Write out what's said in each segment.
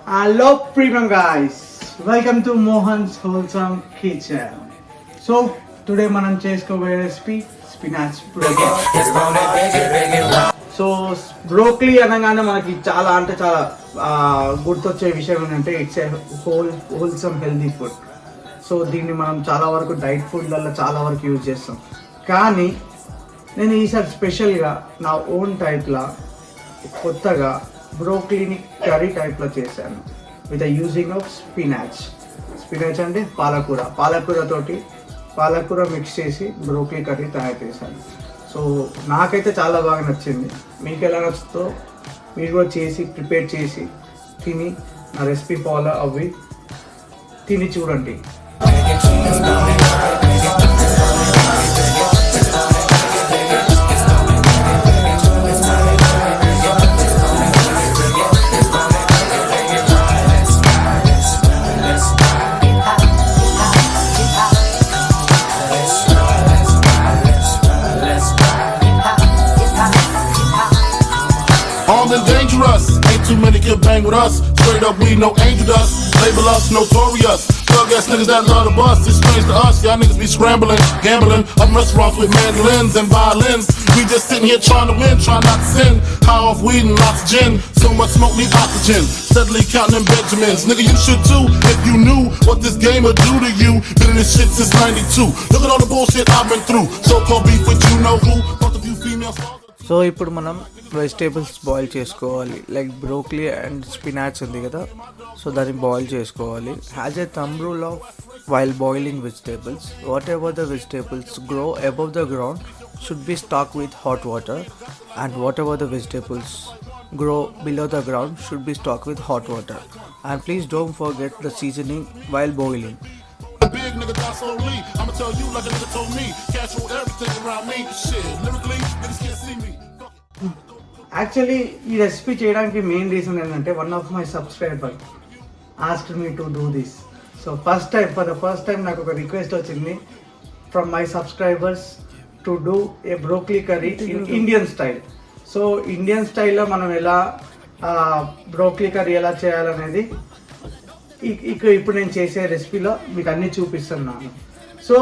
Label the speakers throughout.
Speaker 1: Hello premium guys, welcome to Mohan's Wholesome Kitchen. So today మనం చేసుకోబోయే recipe spinach broccoli. So broccoli అనగానే మనకి చాలా అంటే చాలా గుర్తొచ్చే విషయం ఏంటంటే it's a wholesome healthy food. So దీన్ని మనం చాలా వరకు డైట్ ఫుడ్లలో చాలా వరకు యూజ్ చేస్తాం. కానీ నేను ఈసారి స్పెషల్గా నా ఓన్ టైప్లా కొత్తగా బ్రోకలీని కర్రీ టైప్లో చేశాను with using of spinach. Spinach అంటే పాలకూర మిక్స్ చేసి బ్రోకలీ కర్రీ తయారు చేశాను. సో నాకైతే చాలా బాగా నచ్చింది. మీకు ఎలా నచ్చుతో మీరు కూడా చేసి ప్రిపేర్ చేసి తిని నా రెసిపీ ఫాలో అవి తిని చూడండి.
Speaker 2: Armed and dangerous, ain't too many can bang with us. Straight up, we no angel dust. Label us notorious. Thug ass niggas that love to bust. It's strange to us, y'all niggas be scrambling, gambling. Up restaurants with mandolins and violins. We just sitting here trying to win, trying not to sin. High off weed and lots of gin. So much smoke, need oxygen. Steadily counting them Benjamins. Nigga, you should too, if you knew what this game would do to you. Been in this shit since 92. Look at all the bullshit I've been through. So-called beef with you know who. Fuck a few females.
Speaker 3: So ఇప్పుడు మనం vegetables boil చేసుకోవాలి. Like broccoli and spinach ఉంది కదా, so దాన్ని boil చేసుకోవాలి. Has a thumb rule of while boiling vegetables, what ever the vegetables grow above the ground should be stock with hot water, and what ever the vegetables grow below the ground should be stocked with hot water. And please don't forget the seasoning while boiling.
Speaker 2: Big nigga die slowly. I'ma tell you like a nigga told me. Cash roll everything around me. Shit, lyrically, niggas can't see me.
Speaker 1: Actually ఈ recipe చేయడానికి main reason ఏంటంటే one of my subscriber asked me to do this. So for the first time నాకు ఒక request వచ్చింది from my subscribers to do a broccoli curry in Indian style. So Indian స్టైల్లో మనం ఎలా broccoli curry ఎలా చేయాలనేది ఇప్పుడు నేను చేసే రెసిపీలో మీకు అన్నీ చూపిస్తున్నాను. సో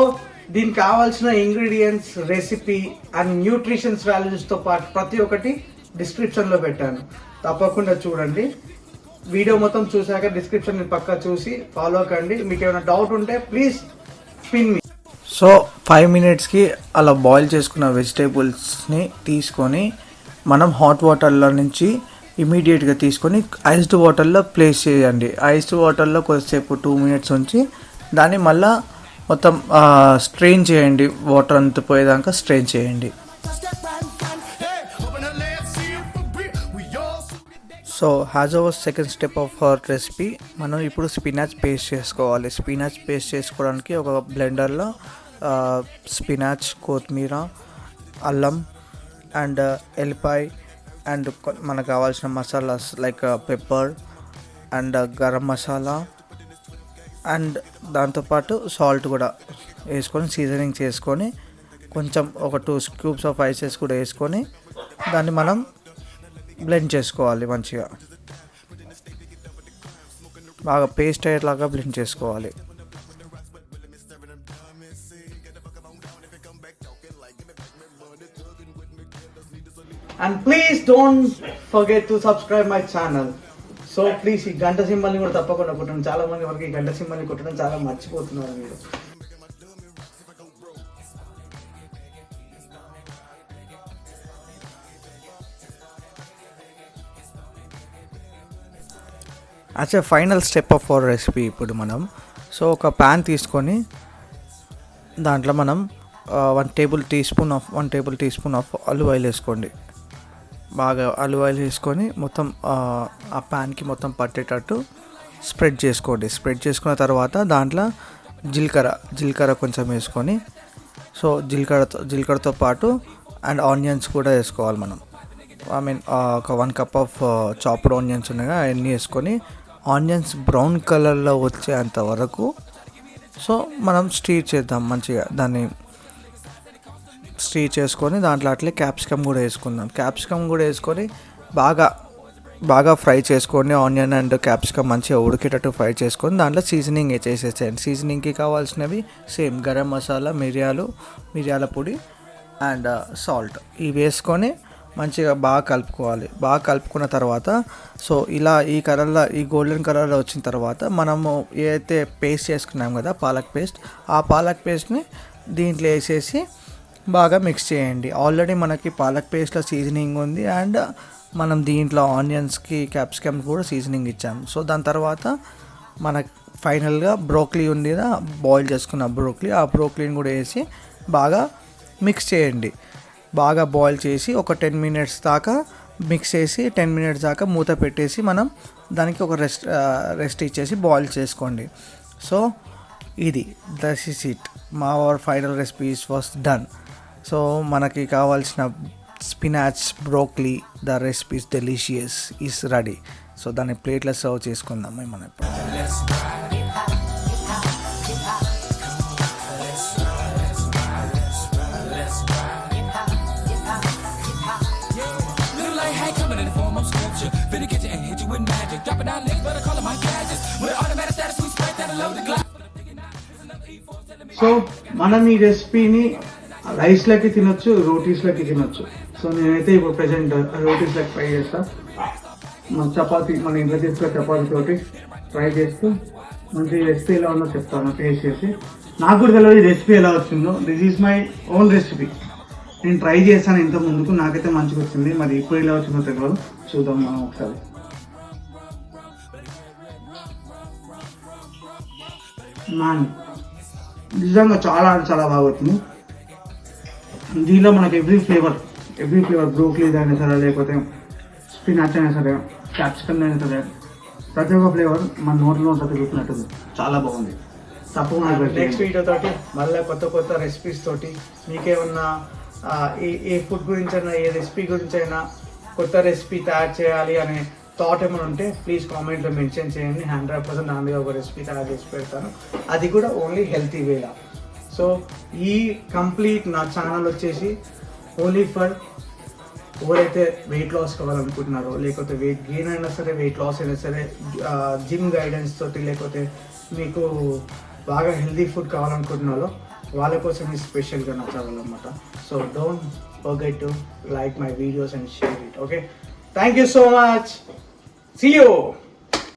Speaker 1: దీనికి కావాల్సిన ఇంగ్రీడియంట్స్, రెసిపీ అండ్ న్యూట్రిషన్స్ వాల్యూస్తో పాటు ప్రతి ఒక్కటి డిస్క్రిప్షన్లో పెట్టాను, తప్పకుండా చూడండి. వీడియో మొత్తం చూసాక డిస్క్రిప్షన్ పక్కా చూసి ఫాలో కండి. మీకు ఏమైనా డౌట్ ఉంటే ప్లీజ్ పిన్ మీ.
Speaker 3: సో 5 minutesకి అలా బాయిల్ చేసుకున్న వెజిటేబుల్స్ని తీసుకొని మనం హాట్ వాటర్లో నుంచి ఇమీడియట్గా తీసుకొని ఐస్డ్ వాటర్లో ప్లేస్ చేయండి. ఐస్డ్ వాటర్లో కొద్దిసేపు 2 minutes ఉంచి దాన్ని మళ్ళీ మొత్తం స్ట్రెయిన్ చేయండి. వాటర్ అంతా పోయేదాకా స్ట్రెయిన్ చేయండి. So as our second step of our recipe, మనం ఇప్పుడు స్పినాచ్ పేస్ట్ చేసుకోవాలి. స్పినాచ్ పేస్ట్ చేసుకోవడానికి ఒక బ్లెండర్లో స్పినాచ్, కొత్తిమీర, అల్లం అండ్ ఎల్లిపాయ అండ్ మనకు కావాల్సిన masalas like pepper and garam masala and దాంతోపాటు సాల్ట్ కూడా వేసుకొని సీజనింగ్ చేసుకొని కొంచెం ఒక 2 scoops ఆఫ్ ఐసెస్ కూడా వేసుకొని దాన్ని మనం బ్లెండ్ చేసుకోవాలి. మంచిగా బాగా పేస్ట్ అయ్యేలాగా బ్లెండ్ చేసుకోవాలి.
Speaker 1: And please don't forget to subscribe my channel. So please ఈ గంట సింబల్ని కూడా తప్పకుండా కొట్టండి. చాలా మంది వరకు ఈ గంట సింబల్ని కొట్టడం చాలా మర్చిపోతున్నారు మీరు.
Speaker 3: As a final step of our recipe ఇప్పుడు మనం ఒక ప్యాన్ తీసుకొని దాంట్లో మనం 1 tablespoon of olive oil వేసుకోండి. బాగా ఆలివ్ ఆయిల్ వేసుకొని మొత్తం ఆ ప్యాన్కి మొత్తం పట్టేటట్టు స్ప్రెడ్ చేసుకోండి. స్ప్రెడ్ చేసుకున్న తర్వాత దాంట్లో జీలకర్ర కొంచెం వేసుకొని, సో జీలకర్రతో పాటు అండ్ ఆనియన్స్ కూడా వేసుకోవాలి మనం. ఒక 1 cup ఆఫ్ చాప్డ్ ఆనియన్స్ ఉన్నాయా అవన్నీ వేసుకొని ఆనియన్స్ బ్రౌన్ కలర్లో వచ్చేంత వరకు సో మనం స్టీర్ చేద్దాం. మంచిగా దాన్ని స్టీర్ చేసుకొని దాంట్లో అట్లే క్యాప్సికమ్ కూడా వేసుకుందాం. క్యాప్సికమ్ కూడా వేసుకొని బాగా బాగా ఫ్రై చేసుకోండి. ఆనియన్ అండ్ క్యాప్సికమ్ మంచిగా ఉడికేటట్టు ఫ్రై చేసుకొని దాంట్లో సీజనింగ్ చేసేసేయండి. సీజనింగ్కి కావాల్సినవి సేమ్ గరం మసాలా, మిరియాల పొడి అండ్ సాల్ట్ ఇవి వేసుకొని మంచిగా బాగా కలుపుకోవాలి. బాగా కలుపుకున్న తర్వాత సో ఇలా ఈ కలర్లో, ఈ గోల్డెన్ కలర్లో వచ్చిన తర్వాత మనము ఏదైతే పేస్ట్ చేసుకున్నాం కదా పాలక్ పేస్ట్, ఆ పాలక్ పేస్ట్ని దీంట్లో వేసేసి బాగా మిక్స్ చేయండి. ఆల్రెడీ మనకి పాలక్ పేస్ట్లో సీజనింగ్ ఉంది అండ్ మనం దీంట్లో ఆనియన్స్కి క్యాప్సికమ్ కూడా సీజనింగ్ ఇచ్చాము. సో దాని తర్వాత మనకు ఫైనల్గా బ్రోక్లీ ఉంది కదా, బాయిల్ చేసుకున్న బ్రోక్లీ, ఆ బ్రోక్లీని కూడా వేసి బాగా మిక్స్ చేయండి. బాగా బాయిల్ చేసి ఒక 10 minutes దాకా మిక్స్ చేసి 10 minutes దాకా మూత పెట్టేసి మనం దానికి ఒక రెస్ట్ ఇచ్చేసి బాయిల్ చేసుకోండి. సో ఇది దట్ ఈస్ ఇట్, మా hour final recipes was done. So మనకి కావాల్సిన spinach broccoli the recipes delicious is ready. So దాన్ని ప్లేట్లో సర్వ్ చేసుకుందాం మనం.
Speaker 1: సో మనం ఈ రెసిపీని రైస్లోకి తినొచ్చు, రోటీస్లోకి తినొచ్చు. సో నేనైతే ఇప్పుడు ప్రెసెంట్ రోటీస్లోకి ఫ్రై చేస్తా. మన ఇంట్లో తీసుకున్న చపాతీతోటి ఫ్రై చేస్తూ మంచి రెసిపీ ఎలా ఉందో చెప్తాను టేస్ట్ చేసి. నాకు కూడా తెలియదు ఈ రెసిపీ ఎలా వచ్చిందో. This is my own recipe. నేను ట్రై చేస్తాను ఇంత ముందుకు, నాకైతే మంచిగా వచ్చింది. మరి ఇప్పుడు ఎలా వచ్చిందో తెలియదు, చూద్దాం మనం ఒకసారి. నిజంగా చాలా చాలా బాగా వచ్చింది. దీనిలో మనకి ఎవ్రీ ఫ్లేవర్ బ్రోక్లీ అయినా సరే, లేకపోతే స్పినాచ్ అయినా సరే, క్యాప్సికమ్ అయినా సరే, ప్రతి ఒక్క ఫ్లేవర్ మన నోట్లో తిరుగుతున్నట్టుంది. చాలా బాగుంది. తప్పకుండా నెక్స్ట్ వీడియో తోటి మళ్ళీ కొత్త రెసిపీస్ తోటి మీకేమన్నా ఏ ఫుడ్ గురించి అయినా, ఏ రెసిపీ గురించి అయినా కొత్త రెసిపీ తయారు చేయాలి అనే థాట్ ఏమైనా ఉంటే ప్లీజ్ కామెంట్లో మెన్షన్ చేయండి. 100% నా మీద ఒక రెసిపీ తయారు చేసి పెడతాను, అది కూడా ఓన్లీ హెల్తీ వేలా. సో ఈ కంప్లీట్ నా ఛానల్ వచ్చేసి ఓన్లీ ఫర్ ఎవరైతే వెయిట్ లాస్ కావాలనుకుంటున్నారో, లేకపోతే వెయిట్ గెయిన్ అయినా సరే, వెయిట్ లాస్ అయినా సరే, జిమ్ గైడెన్స్ తోటి, లేకపోతే మీకు బాగా హెల్తీ ఫుడ్ కావాలనుకుంటున్నారో వాళ్ళ కోసం ఈ స్పెషల్గా నా ఛానల్ అనమాట. So don't forget to like my videos and share it. Okay, thank you so much. See you.